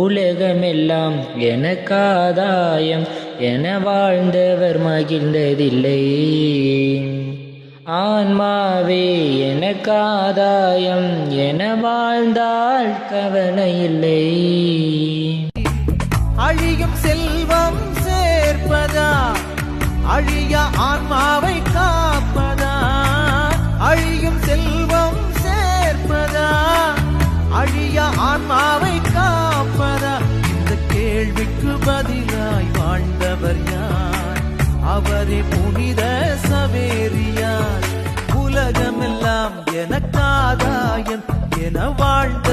உலகமெல்லாம் எனக்காதாயம் என வாழ்ந்தவர் மகிழ்ந்ததில்லை. ஆன்மாவே எனக்காதாயம் என வாழ்ந்தால் கவலை இல்லை. அழியும் செல்வம் சேர்ப்பதா, அழிய ஆன்மாவை காப்பதா? அழியும் செல்வம் சேர்ப்பதா, அழிய ஆன்மாவை காப்பதா? இந்த கேள்விக்கு பதிலாய் வாழ்ந்தவர் யார்? அவரே புனித சவேரியார். உலகமெல்லாம் எனக்காதாயம் என வாழ்ந்த